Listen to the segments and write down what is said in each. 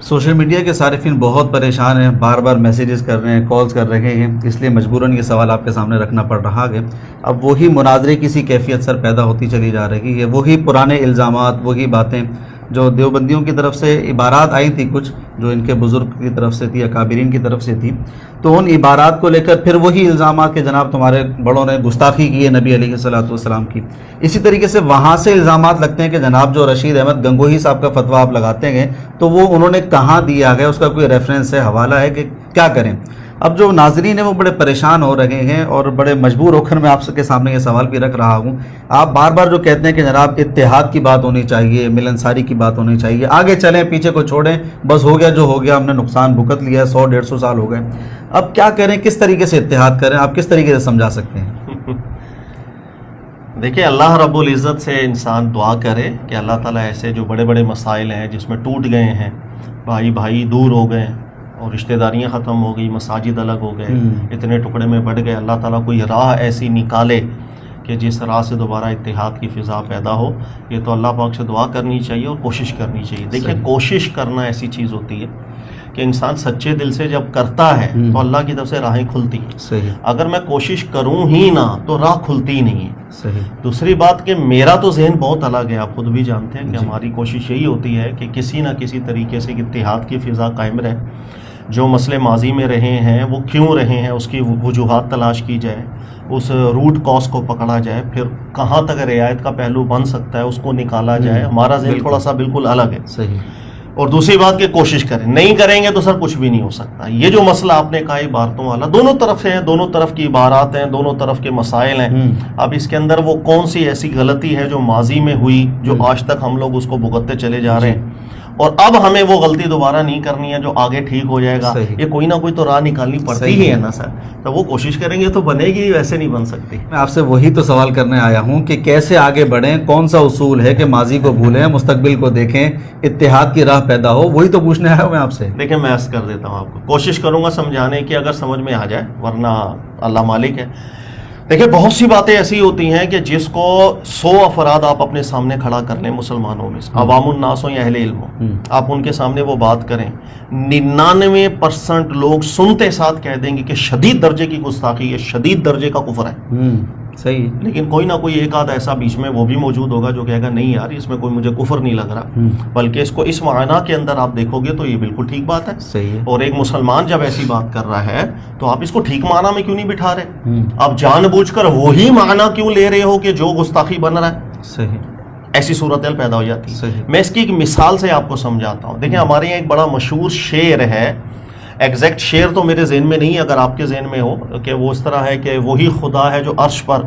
Social media کے صارفین بہت پریشان ہیں، بار بار میسیجز کر رہے ہیں، کالز کر رہے ہیں، اس لیے مجبوراً یہ سوال آپ کے سامنے رکھنا پڑ رہا ہے۔ اب وہی مناظرے کی سی کیفیت سر پیدا ہوتی چلی جا رہی ہے، وہی پرانے الزامات، وہی باتیں جو دیوبندیوں کی طرف سے عبارات آئی تھی، کچھ جو ان کے بزرگ کی طرف سے تھی، اکابرین کی طرف سے تھی، تو ان عبارات کو لے کر پھر وہی الزامات کہ جناب تمہارے بڑوں نے گستاخی کی ہے نبی علیہ السلام کی۔ اسی طریقے سے وہاں سے الزامات لگتے ہیں کہ جناب جو رشید احمد گنگوہی صاحب کا فتویٰ آپ لگاتے ہیں تو وہ انہوں نے کہاں دیا گیا، اس کا کوئی ریفرنس ہے، حوالہ ہے کہ کیا کریں؟ اب جو ناظرین ہیں وہ بڑے پریشان ہو رہے ہیں اور بڑے مجبور ہو کر میں آپ کے سامنے یہ سوال بھی رکھ رہا ہوں۔ آپ بار بار جو کہتے ہیں کہ جناب اتحاد کی بات ہونی چاہیے، ملنساری کی بات ہونی چاہیے، آگے چلیں، پیچھے کو چھوڑیں، بس ہو گیا جو ہو گیا، ہم نے نقصان بھگت لیا، 100-150 سال ہو گئے، اب کیا کریں، کس طریقے سے اتحاد کریں؟ آپ کس طریقے سے سمجھا سکتے ہیں؟ دیکھیں، اللہ رب العزت سے انسان دعا کرے کہ اللہ تعالیٰ ایسے جو بڑے بڑے مسائل ہیں جس میں ٹوٹ گئے ہیں، بھائی دور ہو گئے اور رشتہ داریاں ختم ہو گئی، مساجد الگ ہو گئے، اتنے ٹکڑے میں بٹ گئے، اللہ تعالیٰ کوئی راہ ایسی نکالے کہ جس راہ سے دوبارہ اتحاد کی فضا پیدا ہو۔ یہ تو اللہ پاک سے دعا کرنی چاہیے اور کوشش کرنی چاہیے۔ دیکھیں، کوشش کرنا ایسی چیز ہوتی ہے کہ انسان سچے دل سے جب کرتا ہے تو اللہ کی طرف سے راہیں کھلتی ہیں۔ صحیح۔ اگر میں کوشش کروں ہی نہ تو راہ کھلتی ہی نہیں ہے۔ صحیح۔ دوسری بات کہ میرا تو ذہن بہت الگ ہے، آپ خود بھی جانتے ہیں کہ ہماری کوشش یہی ہوتی ہے کہ کسی نہ کسی طریقے سے اتحاد کی فضا قائم رہے، جو مسئلے ماضی میں رہے ہیں وہ کیوں رہے ہیں اس کی وجوہات تلاش کی جائے، اس روٹ کاز کو پکڑا جائے، پھر کہاں تک رعایت کا پہلو بن سکتا ہے اس کو نکالا جائے۔ ہمارا ذہن تھوڑا سا بالکل الگ ہے۔ صحیح۔ اور دوسری بات کہ کوشش کریں، نہیں کریں گے تو سر کچھ بھی نہیں ہو سکتا۔ یہ جو مسئلہ آپ نے کہا عبارتوں والا، دونوں طرف سے ہیں، دونوں طرف کی عبارات ہیں، دونوں طرف کے مسائل ہیں۔ اب اس کے اندر وہ کون سی ایسی غلطی ہے جو ماضی میں ہوئی جو آج تک ہم لوگ اس کو بھگتتے چلے جا رہے ہیں، اور اب ہمیں وہ غلطی دوبارہ نہیں کرنی ہے جو آگے ٹھیک ہو جائے گا۔ یہ کوئی نہ کوئی تو راہ نکالنی پڑتی ہی ہے نا سر، تو وہ کوشش کریں گے تو بنے گی، ویسے نہیں بن سکتی۔ میں آپ سے وہی تو سوال کرنے آیا ہوں کہ کیسے آگے بڑھیں، کون سا اصول ہے کہ ماضی کو بھولیں، مستقبل کو دیکھیں، اتحاد کی راہ پیدا ہو، وہی تو پوچھنے آیا ہوں میں آپ سے۔ دیکھیں، میں عرض کر دیتا ہوں آپ کو، کوشش کروں گا سمجھانے کی، اگر سمجھ میں آ جائے، ورنہ اللہ مالک ہے۔ دیکھیں، بہت سی باتیں ایسی ہوتی ہیں کہ جس کو 100 افراد آپ اپنے سامنے کھڑا کر لیں، مسلمانوں میں سے، عوام الناس ہوں یا اہل علم ہوں، آپ ان کے سامنے وہ بات کریں، 99% لوگ سنتے ساتھ کہہ دیں گے کہ شدید درجے کی گستاخی ہے، شدید درجے کا کفر ہے۔ صحیح۔ لیکن کوئی نہ کوئی ایک آدھ ایسا بیچ میں وہ بھی موجود ہوگا جو کہے گا نہیں یار، اس میں کوئی مجھے کفر نہیں لگ رہا، بلکہ اس کو اس معنی کے اندر آپ دیکھو گے تو یہ بالکل ٹھیک بات ہے۔ صحیح۔ اور ایک مسلمان جب ایسی بات کر رہا ہے تو آپ اس کو ٹھیک معنی میں کیوں نہیں بٹھا رہے؟ آپ جان بوجھ کر وہی معنی کیوں لے رہے ہو کہ جو گستاخی بن رہا ہے؟ صحیح۔ ایسی صورتحال پیدا ہو جاتی ہے۔ صحیح۔ میں اس کی ایک مثال سے آپ کو سمجھاتا ہوں۔ دیکھیں، ہمارے یہاں ایک بڑا مشہور شعر ہے، ایگزیکٹ شعر تو میرے ذہن میں نہیں، اگر آپ کے ذہن میں ہو کہ وہ اس طرح ہے کہ وہی خدا ہے جو عرش پر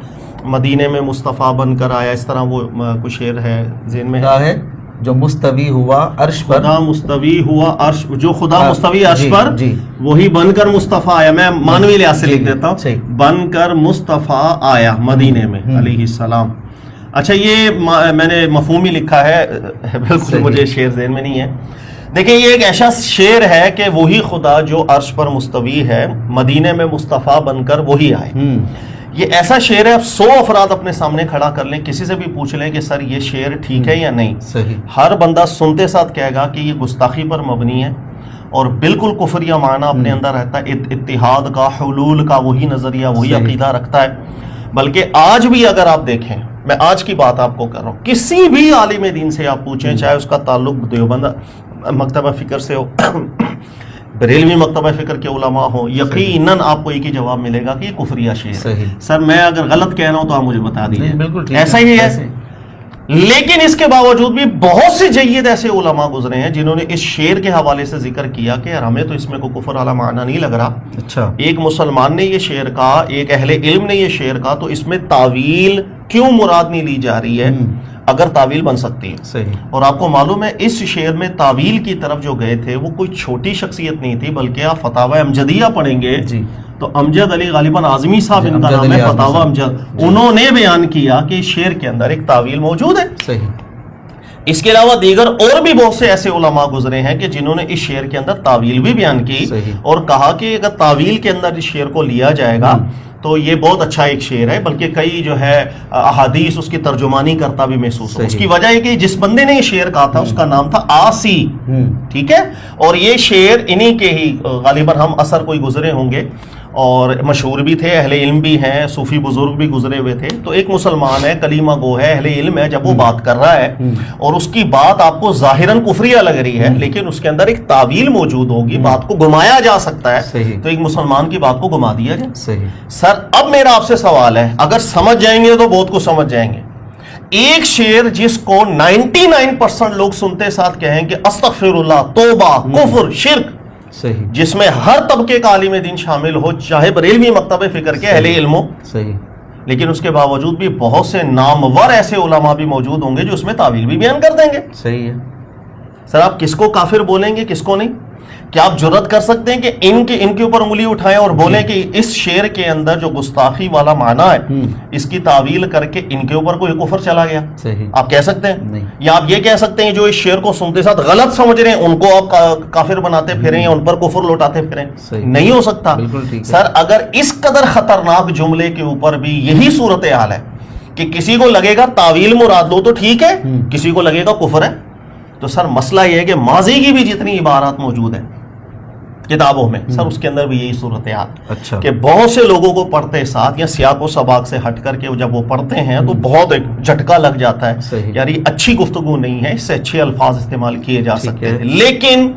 مدینے میں مصطفیٰ بن کر آیا، اس طرح وہ کوئی شعر ہے ذہن میں ہے جو مستوی ہوا عرش پر، خدا مستوی ہوا عرش، جو خدا مستوی عرش پر وہی بن کر مصطفیٰ آیا۔ میں مانوی لحاظ سے لکھ دیتا ہوں، بن کر مصطفیٰ آیا مدینے میں علیہ السلام۔ اچھا، یہ میں نے مفہومی لکھا ہے، بالکل مجھے شعر ذہن میں نہیں ہے۔ دیکھیں، یہ ایک ایسا شعر ہے کہ وہی خدا جو عرش پر مستوی ہے، مدینے میں مصطفیٰ بن کر وہی آئے۔ یہ ایسا شعر ہے، اب 100 افراد اپنے سامنے کھڑا کر لیں، کسی سے بھی پوچھ لیں کہ سر یہ شعر ٹھیک ہے یا نہیں، ہر بندہ سنتے ساتھ کہے گا کہ یہ گستاخی پر مبنی ہے اور بالکل کفریہ معنی اپنے اندر رہتا ہے، اتحاد کا، حلول کا وہی نظریہ، وہی عقیدہ رکھتا ہے۔ بلکہ آج بھی اگر آپ دیکھیں، میں آج کی بات آپ کو کر رہا ہوں، کسی بھی عالم دین سے آپ پوچھیں، چاہے اس کا تعلق دیوبند مکتبہ فکر سے ہو، بریلوی مکتبہ فکر کے علماء ہوں، یقیناً آپ کو ایک ہی جواب ملے گا کہ یہ کفریہ شعر ہے۔ سر میں اگر غلط کہہ رہا ہوں تو آپ مجھے بتا دیجیے، ایسا ہی ہے۔ لیکن اس کے باوجود بھی بہت سے جید ایسے علماء گزرے ہیں جنہوں نے اس شعر کے حوالے سے ذکر کیا کہ یار ہمیں تو اس میں کوئی کفر والا معنی نہیں لگ رہا۔ اچھا، ایک مسلمان نے یہ شعر کہا، ایک اہل علم نے یہ شعر کہا، تو اس میں تعویل کیوں مراد نہیں لی جا رہی ہے اگر تعویل بن سکتی ہے؟ صحیح۔ اور آپ کو معلوم ہے اس شعر میں تعویل کی طرف جو گئے تھے وہ کوئی چھوٹی شخصیت نہیں تھی، بلکہ آپ فتاوی امجدیہ پڑھیں گے تو امجد علی غالباً اعظمی صاحب ان کا نام ہے، فتاوی امجد، انہوں نے بیان کیا کہ اس شعر کے اندر ایک تعویل موجود ہے۔ صحیح۔ اس کے علاوہ دیگر اور بھی بہت سے ایسے علماء گزرے ہیں کہ جنہوں نے اس شعر کے اندر تعویل بھی بیان کی اور کہا کہ اگر تعویل کے اندر اس شعر کو لیا جائے گا تو یہ بہت اچھا ایک شعر ہے، بلکہ کئی جو ہے احادیث اس کی ترجمانی کرتا بھی محسوس ہو۔ اس کی وجہ ہے کہ جس بندے نے یہ شعر کہا تھا اس کا نام تھا آسی، ٹھیک ہے، اور یہ شعر انہی کے ہی غالباً ہم اثر کوئی گزرے ہوں گے اور مشہور بھی تھے، اہل علم بھی ہیں، صوفی بزرگ بھی گزرے ہوئے تھے۔ تو ایک مسلمان ہے، کلیمہ گو ہے، اہل علم ہے، جب وہ بات کر رہا ہے اور اس کی بات آپ کو ظاہراً کفریہ لگ رہی ہے لیکن اس کے اندر ایک تعویل موجود ہوگی، بات کو گمایا جا سکتا ہے، تو ایک مسلمان کی بات کو گما دیا جائے۔ سر اب میرا آپ سے سوال ہے، اگر سمجھ جائیں گے تو بہت کچھ سمجھ جائیں گے۔ ایک شعر جس کو 99% لوگ سنتے ساتھ کہیں کہ استغفر اللہ، توبہ، کفر، شرک، جس میں ہر طبقے کا عالم دین شامل ہو، چاہے بریلوی مکتب فکر کے اہل علم ہو، لیکن اس کے باوجود بھی بہت سے نامور ایسے علماء بھی موجود ہوں گے جو اس میں تعویل بھی بیان کر دیں گے۔ صحیح ہے سر، آپ کس کو کافر بولیں گے، کس کو نہیں؟ کیا آپ جرات کر سکتے ہیں کہ ان کے اوپر انگلی اٹھائیں اور بولیں کہ اس شعر کے اندر جو گستاخی والا معنی ہے اس کی تعویل کر کے ان کے اوپر کوئی کفر چلا گیا؟ آپ کہہ سکتے ہیں؟ یا آپ یہ کہہ سکتے ہیں جو اس شعر کو سنتے ساتھ غلط سمجھ رہے ہیں ان کو آپ کافر بناتے پھریں یا ان پر کفر لوٹاتے پھریں؟ نہیں ہو سکتا سر۔ اگر اس قدر خطرناک جملے کے اوپر بھی یہی صورتحال ہے کہ کسی کو لگے گا تعویل مراد لو تو ٹھیک ہے، کسی کو لگے گا کفر ہے، تو سر مسئلہ یہ ہے کہ ماضی کی بھی جتنی عبارات موجود ہیں کتابوں میں، سر اس کے اندر بھی یہی صورتحال کہ بہت سے لوگوں کو پڑھتے ساتھ یا سیاق و سباق سے ہٹ کر کے جب وہ پڑھتے ہیں تو بہت ایک جھٹکا لگ جاتا ہے، یار یہ اچھی گفتگو نہیں ہے، اس سے اچھے الفاظ استعمال کیے جا سکتے ہیں۔ لیکن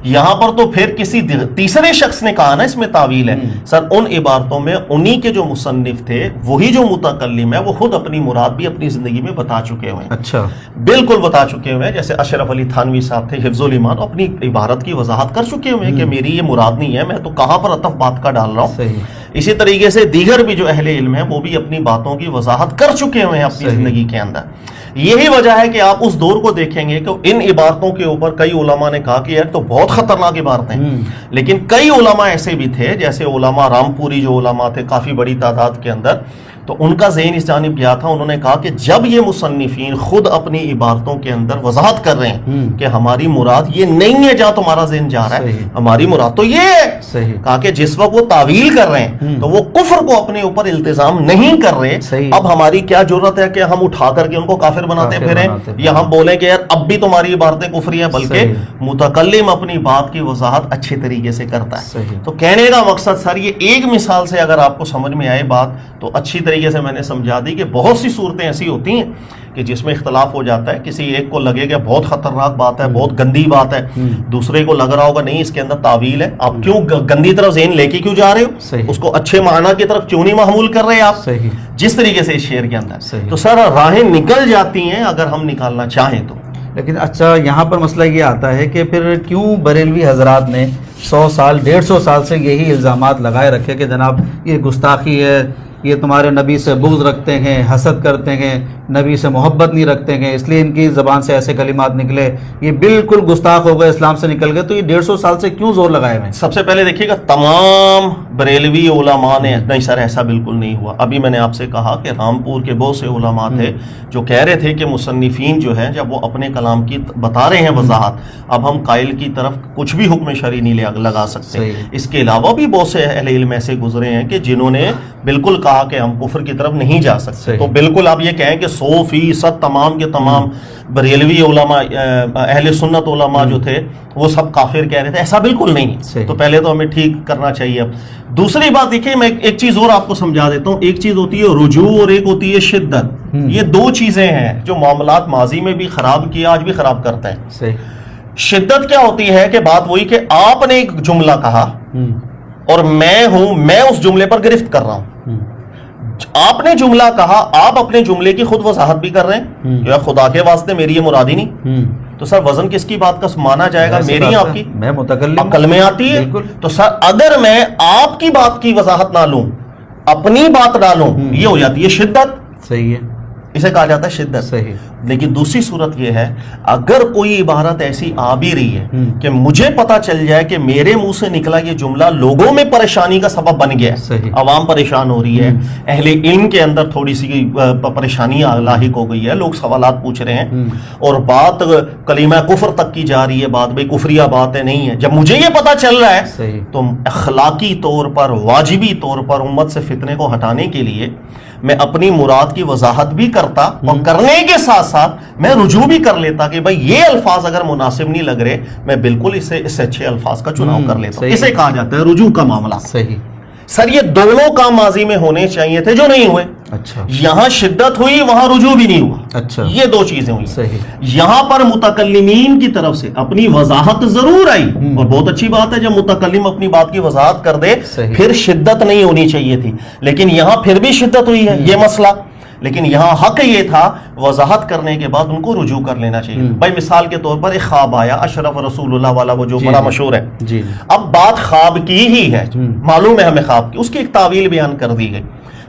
یہاں پر تو پھر کسی تیسرے شخص نے کہا نا اس میں تعویل ہے، سر ان عبارتوں میں انہی کے جو مصنف تھے، وہی جو متکلم ہے، وہ خود اپنی مراد بھی اپنی زندگی میں بتا چکے ہوئے ہیں۔ اچھا، بالکل بتا چکے ہوئے ہیں، جیسے اشرف علی تھانوی صاحب تھے حفظ الایمان، اپنی عبارت کی وضاحت کر چکے ہوئے ہیں کہ میری یہ مراد نہیں ہے، میں تو کہاں پر عطف بات کا ڈال رہا ہوں۔ اسی طریقے سے دیگر بھی جو اہل علم ہیں وہ بھی اپنی باتوں کی وضاحت کر چکے ہوئے ہیں اپنی زندگی کے اندر۔ یہی وجہ ہے کہ آپ اس دور کو دیکھیں گے کہ ان عبارتوں کے اوپر کئی علماء نے کہا کہ یار تو بہت خطرناک عبارتیں ہیں، لیکن کئی علماء ایسے بھی تھے، جیسے علماء رامپوری جو علماء تھے کافی بڑی تعداد کے اندر، تو ان کا ذہن اس جانب گیا تھا، انہوں نے کہا کہ جب یہ مصنفین خود اپنی عبارتوں کے اندر وضاحت کر رہے ہیں کہ ہماری مراد یہ نہیں ہے جہاں تمہارا ذہن جا رہا ہے، ہماری مراد تو یہ ہے، کہا کہ جس وقت وہ تعویل کر رہے ہیں تو وہ کفر کو اپنے اوپر التزام نہیں کر رہے، اب ہماری کیا ضرورت ہے کہ ہم اٹھا کر کے ان کو کافر بناتے پھریں یا ہم بولیں کہ یار اب بھی تمہاری عبارتیں کفری ہیں، بلکہ متکلم اپنی بات کی وضاحت اچھے طریقے سے کرتا ہے۔ تو کہنے کا مقصد سر یہ ایک مثال سے اگر آپ کو سمجھ میں آئے بات تو اچھی طریقے سے میں نے سمجھا دی کہ بہت سی صورتیں ایسی ہوتی ہیں کہ جس میں اختلاف ہو جاتا ہے، کسی ایک کو لگے گا بہت خطرناک بات ہے، بہت گندی بات ہے، دوسرے کو لگ رہا ہوگا نہیں اس کے اندر تعویل ہے، آپ کیوں گندی طرف ذہن لے کے کیوں جا رہے ہو، اس کو اچھے معنی کی طرف کیوں نہیں محمول کر رہے آپ، جس طریقے سے اس شعر کے اندر تو سر راہیں نکل جاتی ہیں اگر ہم نکالنا چاہیں تو۔ لیکن اچھا یہاں پر مسئلہ یہ آتا ہے کہ پھر کیوں بریلوی حضرات نے 100 سال 150 سال سے یہی الزامات لگائے رکھے کہ جناب یہ گستاخی ہے، یہ تمہارے نبی سے بغض رکھتے ہیں، حسد کرتے ہیں، نبی سے محبت نہیں رکھتے ہیں، اس لیے ان کی زبان سے ایسے کلمات نکلے، یہ بالکل گستاخ ہو گئے، اسلام سے نکل گئے، تو یہ 150 سال سے کیوں زور لگائے ہوئے؟ سب سے پہلے دیکھیے گا تمام بریلوی علماء نے نہیں سر ایسا بالکل نہیں ہوا۔ ابھی میں نے آپ سے کہا کہ رامپور کے بہت سے علماء تھے جو کہہ رہے تھے کہ مصنفین جو ہیں جب وہ اپنے کلام کی بتا رہے ہیں وضاحت، اب ہم قائل کی طرف کچھ بھی حکم شرعی نہیں لگا سکتے۔ اس کے علاوہ بھی بہت سے اہل علم ایسے گزرے ہیں کہ جنہوں نے بالکل کہا کہ ہم کفر کی طرف نہیں جا سکتے۔ تو بالکل آپ یہ کہیں کہ 100% تمام کے تمام بریلوی علماء اہل سنت علماء جو تھے وہ سب کافر کہہ رہے تھے، ایسا بالکل نہیں۔ تو پہلے تو ہمیں ٹھیک کرنا چاہیے۔ اب دوسری بات دیکھیں، میں ایک چیز اور آپ کو سمجھا دیتا ہوں، ایک چیز ہوتی ہے رجوع اور ایک ہوتی ہے شدت۔ یہ دو چیزیں ہیں جو معاملات ماضی میں بھی خراب کیا، آج بھی خراب کرتے ہیں۔ شدت کیا ہوتی ہے کہ بات وہی کہ آپ نے ایک جملہ کہا اور میں اس جملے پر گرفت کر رہا ہوں۔ آپ نے جملہ کہا، آپ اپنے جملے کی خود وضاحت بھی کر رہے ہیں کہ خدا کے واسطے میری یہ مراد ہی نہیں، تو سر وزن کس کی بات کا مانا جائے گا؟ میری آپ کی؟ میں متکلم، عقل میں آتی ہے۔ تو سر اگر میں آپ کی بات کی وضاحت نہ لوں، اپنی بات ڈالوں، یہ ہو جاتی ہے شدت۔ صحیح ہے، اسے کہا جاتا ہے شدت. صحیح. لیکن دوسری صورت یہ ہے اگر کوئی عبارت ایسی آ بھی رہی ہے کہ مجھے پتا چل جائے کہ میرے منہ سے نکلا یہ جملہ لوگوں میں پریشانی کا سبب بن گیا ہے, عوام پریشان ہو رہی ہے, اہل علم کے اندر تھوڑی سی پریشانی لاحق ہو گئی ہے, لوگ سوالات پوچھ رہے ہیں اور بات کلمہ کفر تک کی جا رہی ہے, بات بھائی کفریہ باتیں نہیں ہے, جب مجھے یہ پتا چل رہا ہے تو اخلاقی طور پر واجبی طور پر امت سے فتنے کو ہٹانے کے لیے میں اپنی مراد کی وضاحت بھی کرتا اور کرنے کے ساتھ ساتھ میں رجوع بھی کر لیتا کہ بھائی یہ الفاظ اگر مناسب نہیں لگ رہے میں بالکل اس سے اچھے الفاظ کا چناؤ کر لیتا ہوں. اسے کہا جاتا ہے رجوع کا معاملہ. صحیح. سر یہ دونوں کام ماضی میں ہونے چاہیے تھے جو نہیں ہوئے. اچھا. یہاں شدت ہوئی وہاں رجوع بھی نہیں ہوا. اچھا. یہ دو چیزیں ہوئی. صحیح. یہاں پر متکلمین کی طرف سے اپنی وضاحت ضرور آئی اور بہت اچھی بات ہے جب متکلم اپنی بات کی وضاحت کر دے. پھر شدت نہیں ہونی چاہیے تھی لیکن یہاں پھر بھی شدت ہوئی ہے, یہ مسئلہ. لیکن یہاں حق یہ تھا وضاحت کرنے کے بعد ان کو رجوع کر لینا چاہیے. بھائی مثال کے طور پر ایک خواب آیا اشرف رسول اللہ والا, وہ جو بڑا مشہور ہے. اب بات خواب کی ہی ہے, معلوم ہے ہمیں خواب کی, اس کی ایک تعویل بیان کر دی گئی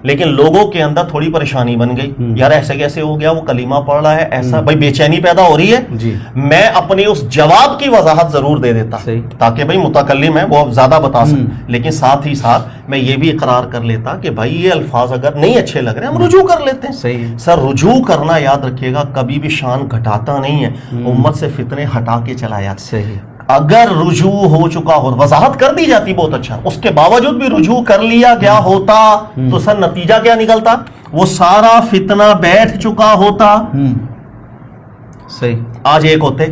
لیکن لوگوں کے اندر تھوڑی پریشانی بن گئی, یار ایسے کیسے ہو گیا, وہ کلمہ پڑھ رہا ہے ایسا, بھائی بے چینی پیدا ہو رہی ہے. میں اپنی اس جواب کی وضاحت ضرور دے دیتا تاکہ بھائی متکلم ہے وہ زیادہ بتا سکے, لیکن ساتھ ہی ساتھ میں یہ بھی اقرار کر لیتا کہ بھائی یہ الفاظ اگر نہیں اچھے لگ رہے ہیں ہم رجوع کر لیتے ہیں. سر رجوع کرنا یاد رکھیے گا کبھی بھی شان گھٹاتا نہیں ہے, امت سے فتنے ہٹا کے چلا جاتا. اگر رجوع ہو چکا ہو وضاحت کر دی جاتی بہت اچھا, اس کے باوجود بھی رجوع کر لیا گیا ہوتا تو سر نتیجہ کیا نکلتا, وہ سارا فتنہ بیٹھ چکا ہوتا. صحیح. آج ایک ہوتے,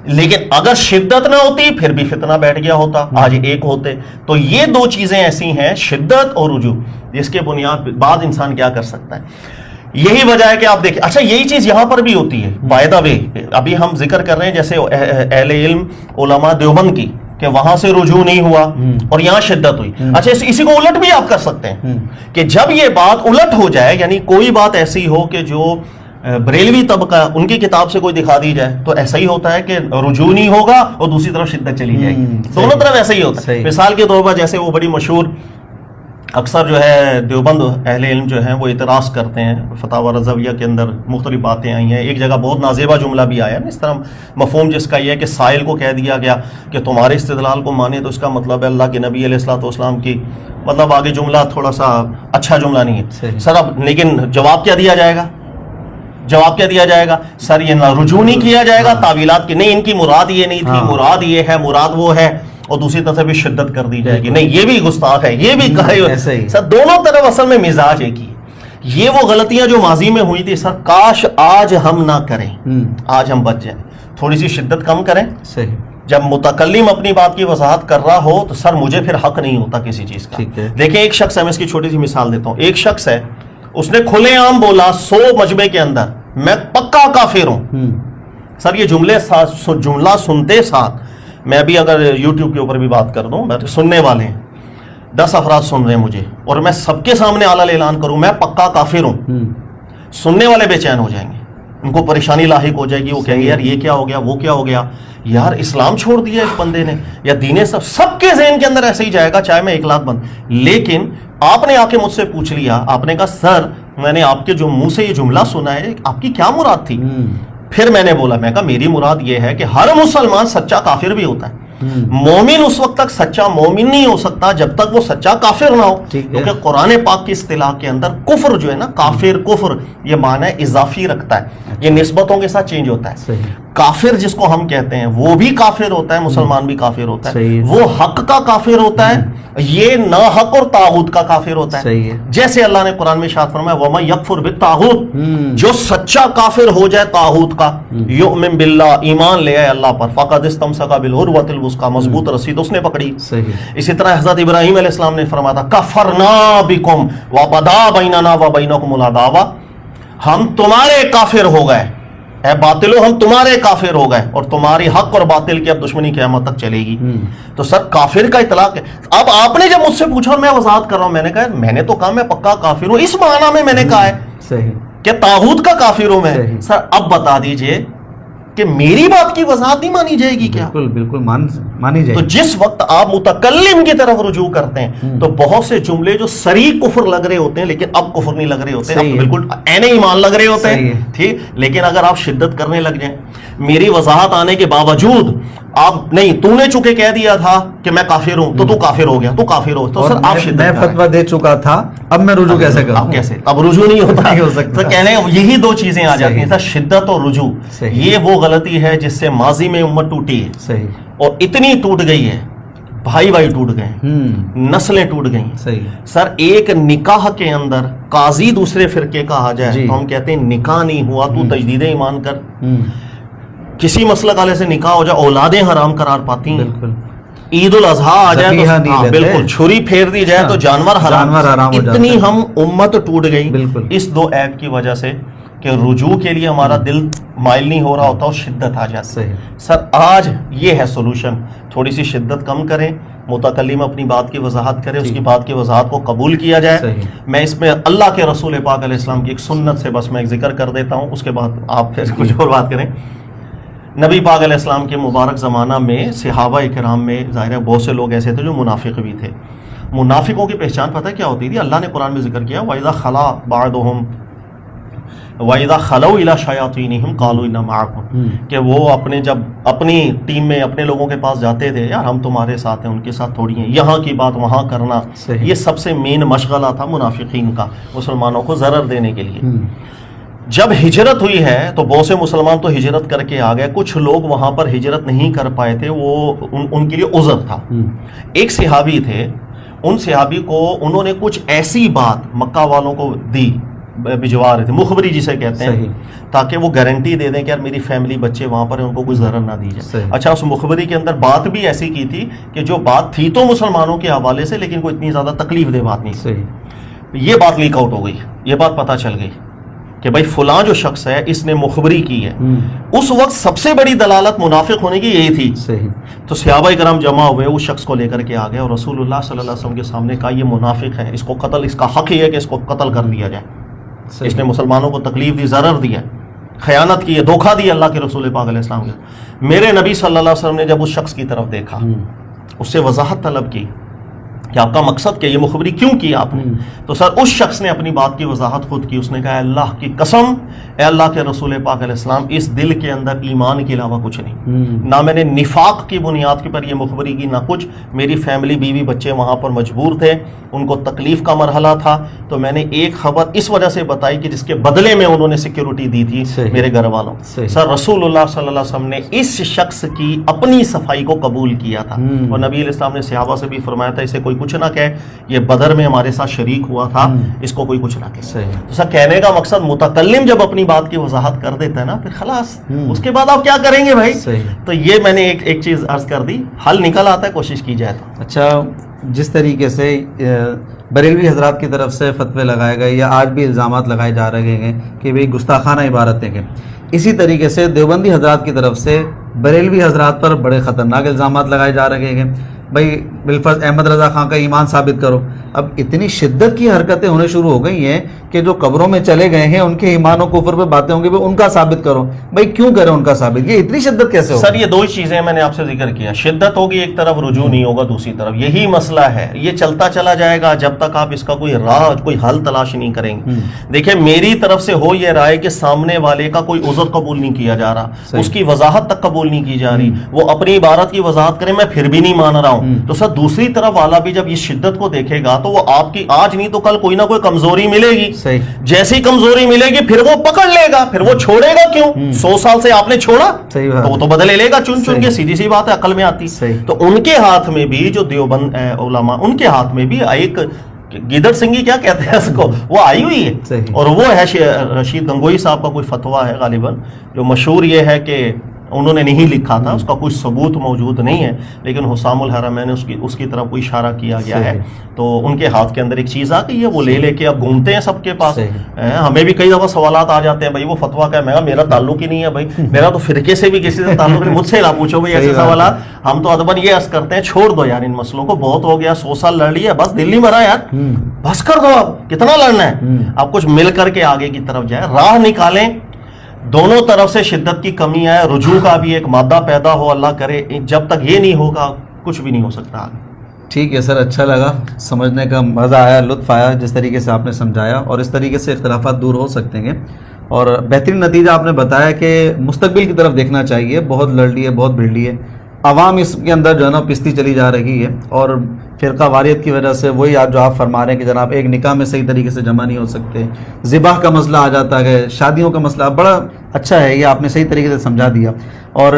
لیکن اگر شدت نہ ہوتی پھر بھی فتنہ بیٹھ گیا ہوتا, آج ایک ہوتے. تو یہ دو چیزیں ایسی ہیں شدت اور رجوع جس کے بنیاد پہ بعد انسان کیا کر سکتا ہے. یہی وجہ ہے کہ آپ دیکھیں, اچھا یہی چیز یہاں پر بھی ہوتی ہے بائی دا وے. ابھی ہم ذکر کر رہے ہیں جیسے اہل علم علماء دیوبند کی کہ وہاں سے رجوع نہیں ہوا اور یہاں شدت ہوئی. اچھا اسی کو الٹ بھی آپ کر سکتے ہیں کہ جب یہ بات الٹ ہو جائے, یعنی کوئی بات ایسی ہو کہ جو بریلوی طبقہ ان کی کتاب سے کوئی دکھا دی جائے تو ایسا ہی ہوتا ہے کہ رجوع نہیں ہوگا اور دوسری طرف شدت چلی جائے گی. دونوں طرف ایسا ہی ہوتا ہے. مثال کے طور پر جیسے وہ بڑی مشہور اکثر جو ہے دیوبند اہل علم جو ہیں وہ اعتراض کرتے ہیں, فتاوی رضویہ کے اندر مختلف باتیں آئی ہیں. ایک جگہ بہت نازیبا جملہ بھی آیا ہے اس طرح مفہوم جس کا یہ ہے کہ سائل کو کہہ دیا گیا کہ تمہارے استدلال کو مانے تو اس کا مطلب ہے اللہ کے نبی علیہ الصلوۃ والسلام کی, مطلب آگے جملہ تھوڑا سا اچھا جملہ نہیں ہے سر. اب لیکن جواب کیا دیا جائے گا, جواب کیا دیا جائے گا سر یہ نہ رجوع نہیں کیا جائے گا تعویلات کی, نہیں ان کی مراد یہ نہیں تھی, مراد یہ ہے, مراد وہ ہے, اور دوسری طرف بھی شدت کر دی جائے گی, نہیں یہ بھی گستاخ ہے, یہ بھی کہے. سر دونوں طرف اصل میں مزاج ایک ہی. یہ وہ غلطیاں جو ماضی میں ہوئی تھی سر کاش آج ہم نہ کریں, آج ہم بچ جائیں, تھوڑی سی شدت کم کریں. جب متکلم اپنی بات کی وضاحت کر رہا ہو تو سر مجھے پھر حق نہیں ہوتا کسی چیز کا. دیکھیں ایک شخص ہے, میں اس کی چھوٹی سی مثال دیتا ہوں. ایک شخص ہے اس نے کھلے عام بولا 100 مجمع کے اندر میں پکا کافر ہوں. سر یہ جملہ سنتے ساتھ میں بھی اگر یوٹیوب کے اوپر بھی بات کر دوں, سننے والے ہیں 10 افراد سن رہے ہیں مجھے اور میں سب کے سامنے اعلان اعلان کروں میں پکا کافر ہوں, سننے والے بے چین ہو جائیں گے, ان کو پریشانی لاحق ہو جائے گی, وہ کہیں گے یار یہ کیا ہو گیا, وہ کیا ہو گیا, یار اسلام چھوڑ دیا اس بندے نے یا دین سب کے ذہن کے اندر ایسے ہی جائے گا چاہے میں 1 لاکھ بند. لیکن آپ نے آ کے مجھ سے پوچھ لیا, آپ نے کہا سر میں نے آپ کے جو منہ سے یہ جملہ سنا ہے آپ کی کیا مراد تھی. پھر میں نے بولا, میں کہا میری مراد یہ ہے کہ ہر مسلمان سچا کافر بھی ہوتا ہے, مومن اس وقت تک سچا مومن نہیں ہو سکتا جب تک وہ سچا کافر نہ ہو, کیونکہ قرآن پاک کی اصطلاح کے اندر کفر جو ہے نا, کافر کفر یہ معنی اضافی رکھتا ہے, یہ نسبتوں کے ساتھ چینج ہوتا ہے. کافر جس کو ہم کہتے ہیں وہ بھی کافر ہوتا ہے, مسلمان بھی کافر ہوتا ہے, وہ حق کا کافر ہوتا ہے, یہ نا حق اور طاغوت کا کافر ہوتا ہے. جیسے اللہ نے قرآن میں ارشاد فرمایا وَمَن يَكْفُرْ بِالطَّاغُوتِ, جو سچا کافر ہو جائے طاغوت کا, یؤمن باللہ ایمان لے آئے اللہ پر, فقد استمسک بالعروۃ الوثقی, مضبوط رسی تو اس نے پکڑی. اسی طرح حضرت ابراہیم علیہ السلام نے فرمایا تھا کفرنا بکم وبدا بیننا وبینکم العداوۃ, ہم تمہارے کافر ہو گئے, اے باطلو ہم تمہارے کافر ہو گئے اور تمہاری حق اور باطل کی اب دشمنی قیامت تک چلے گی. تو سر کافر کا اطلاق ہے. اب آپ نے جب مجھ سے پوچھا اور میں وضاحت کر رہا ہوں, میں نے کہا میں نے تو کہا میں پکا کافر ہوں, اس معنی میں نے کہا ہے کہ طاغوت کا کافر ہوں میں. سر اب بتا دیجئے کہ میری بات کی وضاحت نہیں مانی جائے گی کیا؟ بالکل بالکل مانی جائے گی. تو جس وقت آپ متکلم کی طرف رجوع کرتے ہیں تو بہت سے جملے جو صریح کفر لگ رہے ہوتے ہیں لیکن اب کفر نہیں لگ رہے ہوتے, اب تو بالکل عین ایمان لگ رہے ہوتے ہیں, ٹھیک. لیکن اگر آپ شدت کرنے لگ جائیں, میری وضاحت آنے کے باوجود آپ نہیں, تو نے چونکہ کہہ دیا تھا کہ میں کافر ہوں تو کافر ہو گیا, تو کافر ہو, تو سر آپ شدت, میں فتویٰ دے چکا تھا, اب میں رجوع کیسے کروں؟ اب کیسے, اب رجوع نہیں ہوتا ہو سکتا. تو کہنے یہی دو چیزیں آ جاتی ہیں, شدت اور رجوع. یہ وہ غلطی ہے جس سے ماضی میں امت ٹوٹی ہے, صحیح, اور اتنی ٹوٹ گئی ہے, بھائی بھائی ٹوٹ گئے, نسلیں ٹوٹ گئیں. صحیح. سر ایک نکاح کے اندر قاضی دوسرے فرقے کا آ جائے تو ہم کہتے ہیں نکاح نہیں ہوا, تو تجدید ایمان کر. کسی مسلک والے سے نکاح ہو جائے, اولادیں حرام قرار پاتی ہیں. بالکل. عید الاضحیٰ آ جائے تو بالکل چھری پھیر دی جائے تو جانور حرام. اتنی ہم امت ٹوٹ گئی اس دو عیب کی وجہ سے کہ رجوع کے لیے ہمارا دل مائل نہیں ہو رہا ہوتا اور شدت آ جاتی ہے. سر آج یہ ہے سولوشن, تھوڑی سی شدت کم کریں, متکلم اپنی بات کی وضاحت کرے, اس کی بات کی وضاحت کو قبول کیا جائے. میں اس میں اللہ کے رسول پاک علیہ السلام کی ایک سنت سے بس میں ایک ذکر کر دیتا ہوں, اس کے بعد آپ پھر کچھ اور بات کریں. نبی پاک علیہ السلام کے مبارک زمانہ میں صحابہ کرام میں ظاہر ہے بہت سے لوگ ایسے تھے جو منافق بھی تھے. منافقوں کی پہچان پتہ کیا ہوتی تھی؟ اللہ نے قرآن میں ذکر کیا, وَإِذَا خَلَا بَعْضُهُمْ وَإِذَا خَلَوْا إِلَىٰ شَيَاطِينِهِمْ قَالُوا إِنَّا مَعَكُمْ, کہ وہ اپنے جب اپنی ٹیم میں اپنے لوگوں کے پاس جاتے تھے, یار ہم تمہارے ساتھ ہیں, ان کے ساتھ تھوڑی ہیں, یہاں کی بات وہاں کرنا. یہ سب سے مین مشغلہ تھا منافقین کا, مسلمانوں کو ضرر دینے کے لیے. جب ہجرت ہوئی ہے تو بہت سے مسلمان تو ہجرت کر کے آ گئے, کچھ لوگ وہاں پر ہجرت نہیں کر پائے تھے, وہ ان کے لیے عذر تھا. ایک صحابی تھے, ان صحابی کو انہوں نے کچھ ایسی بات مکہ والوں کو دی, بھجوا رہے تھے, مخبری جسے کہتے ہیں, تاکہ وہ گارنٹی دے دیں کہ یار میری فیملی بچے وہاں پر ہیں, ان کو کوئی ضرر نہ دی جائے. اچھا, اس مخبری کے اندر بات بھی ایسی کی تھی کہ جو بات تھی تو مسلمانوں کے حوالے سے, لیکن کوئی اتنی زیادہ تکلیف دہ بات نہیں. یہ بات لیک آؤٹ ہو گئی, یہ بات پتہ چل گئی کہ بھائی فلاں جو شخص ہے اس نے مخبری کی ہے. اس وقت سب سے بڑی دلالت منافق ہونے کی یہی تھی. تو صحابہ کرام جمع ہوئے, اس شخص کو لے کر کے آ گئے اور رسول اللہ صلی اللہ علیہ وسلم کے سامنے کہا یہ منافق ہے, اس کو قتل, اس کا حق ہی ہے کہ اس کو قتل کر دیا جائے. اس نے مسلمانوں کو تکلیف دی, ضرر دیا, خیانت کی ہے, دھوکہ دیا اللہ کے رسول پاک علیہ السلام کے. میرے نبی صلی اللہ علیہ وسلم نے جب اس شخص کی طرف دیکھا, اس سے وضاحت طلب کی کہ آپ کا مقصد کیا, یہ مخبری کیوں کی آپ نے؟ تو سر اس شخص نے اپنی بات کی وضاحت خود کی. اس نے کہا اللہ کی قسم, اے اللہ کے رسول پاک علیہ السلام, اس دل کے اندر ایمان کے علاوہ کچھ نہیں, نہ میں نے نفاق کی بنیاد کے پر یہ مخبری کی, نہ کچھ. میری فیملی, بیوی بچے وہاں پر مجبور تھے, ان کو تکلیف کا مرحلہ تھا, تو میں نے ایک خبر اس وجہ سے بتائی کہ جس کے بدلے میں انہوں نے سیکیورٹی دی تھی میرے گھر والوں. سر رسول اللہ صلی اللہ علیہ وسلم نے اس شخص کی اپنی صفائی کو قبول کیا تھا, اور نبی علیہ السلام نے صحابہ سے بھی فرمایا تھا اسے کوئی کچھ نہ کہے, یہ بدر میں ہمارے ساتھ شریک ہوا تھا, اس کو کوئی کچھ نہ کہے. تو سر کہنے کا مقصد, متکلم جب اپنی بات کی وضاحت کر دیتا ہے نا, پھر خلاص, اس کے بعد آپ کیا کریں گے بھائی. تو یہ میں نے ایک چیز عرض کر دی, حل نکل آتا ہے کوشش کی جائے تو. اچھا, جس طریقے سے بریلوی حضرات کی طرف سے فتوے لگائے گئے یا آج بھی الزامات لگائے جا رہے ہیں کہ بھئی گستاخانہ عبارتیں ہیں, اسی طریقے سے دیوبندی حضرات کی طرف سے بریلوی حضرات پر بڑے خطرناک الزامات لگائے جا رہے ہیں. بھئی بالفرض احمد رضا خان کا ایمان ثابت کرو. اب اتنی شدت کی حرکتیں ہونے شروع ہو گئی ہیں کہ جو قبروں میں چلے گئے ہیں ان کے ایمان و کفر پہ باتیں ہوں گی, ان کا ثابت کرو. بھئی کیوں کریں ان کا ثابت, یہ اتنی شدت کیسے ہو؟ سر یہ دو ہی چیزیں میں نے آپ سے ذکر کیا, شدت ہوگی ایک طرف, رجوع نہیں ہوگا دوسری طرف. یہی مسئلہ ہے, یہ چلتا چلا جائے گا جب تک آپ اس کا کوئی راہ, کوئی حل تلاش نہیں کریں گے. دیکھیں میری طرف سے ہو یہ رائے کہ سامنے والے کا کوئی عذر قبول نہیں کیا جا رہا, اس کی وضاحت تک قبول نہیں کی جا رہی, وہ اپنی عبارت کی وضاحت کرے, میں پھر بھی نہیں مان رہا ہوں. تو سر دوسری طرف والا بھی جب اس شدت کو دیکھے گا تو وہ آپ کی آج نہیں تو کل کوئی نہ کوئی کمزوری ملے گی. جیسی کمزوری ملے گی پھر وہ پکڑ لے گا, پھر وہ چھوڑے گا کیوں؟ 100 سال سے آپ نے چھوڑا تو وہ تو بدلے لے گا چن چن کے, سیدھی سی بات ہے, عقل میں آتی. تو ان کے ہاتھ میں بھی, جو دیوبند علماء, ان کے ہاتھ میں بھی ایک گیدڑ سنگھی کیا کہتے ہیں اس کو, وہ آئی ہوئی ہے, اور وہ ہے رشید گنگوئی صاحب کا کوئی فتویٰ ہے غالباً, جو مشہور یہ ہے کہ انہوں نے نہیں لکھا تھا, اس کا کوئی ثبوت موجود نہیں ہے, لیکن حسام الحرمین اس کی طرف کوئی اشارہ کیا گیا ہے. تو ان کے ہاتھ کے اندر ایک چیز آ گئی ہے, وہ لے لے کے اب گھومتے ہیں سب کے پاس. ہمیں بھی کئی دفعہ سوالات آ جاتے ہیں, بھائی وہ فتویٰ کا ہے, میرا تعلق ہی نہیں ہے, بھائی میرا تو فرقے سے بھی کسی سے تعلق نہیں, مجھ سے نہ پوچھو بھائی ایسے سوالات. ہم تو ادباً یہ عرض کرتے ہیں چھوڑ دو یار ان مسئلوں کو, بہت ہو گیا, 100 سال لڑ لیا, بس دلی مرا یار, بس کر دو, اب کتنا لڑنا ہے. آپ کچھ مل کر کے آگے کی طرف جائیں, راہ نکالیں. دونوں طرف سے شدت کی کمی آئے, رجوع کا بھی ایک مادہ پیدا ہو, اللہ کرے, جب تک یہ نہیں ہوگا کچھ بھی نہیں ہو سکتا آگے. ٹھیک ہے سر, اچھا لگا, سمجھنے کا مزہ آیا, لطف آیا جس طریقے سے آپ نے سمجھایا, اور اس طریقے سے اختلافات دور ہو سکتے ہیں. اور بہترین نتیجہ آپ نے بتایا کہ مستقبل کی طرف دیکھنا چاہیے. بہت لڑ لی ہے, بہت بھیڑ لی ہے, عوام اس کے اندر جو ہے نا پستی چلی جا رہی ہے, اور فرقہ واریت کی وجہ سے وہی جو آپ فرما رہے ہیں کہ جناب ایک نکاح میں صحیح طریقے سے جمع نہیں ہو سکتے, ذبح کا مسئلہ آ جاتا ہے, شادیوں کا مسئلہ. بڑا اچھا ہے, یہ آپ نے صحیح طریقے سے سمجھا دیا. اور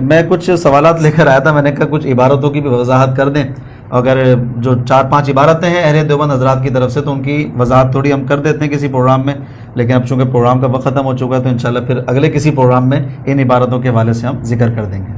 میں کچھ سوالات لے کر آیا تھا, میں نے کہا کچھ عبارتوں کی بھی وضاحت کر دیں. اگر جو 4-5 عبارتیں ہیں اہل دیوبند حضرات کی طرف سے, تو ان کی وضاحت تھوڑی ہم کر دیتے ہیں کسی پروگرام میں, لیکن اب چونکہ پروگرام کا وقت ختم ہو چکا ہے تو انشاءاللہ پھر اگلے کسی پروگرام میں ان عبارتوں کے حوالے سے ہم ذکر کر دیں گے.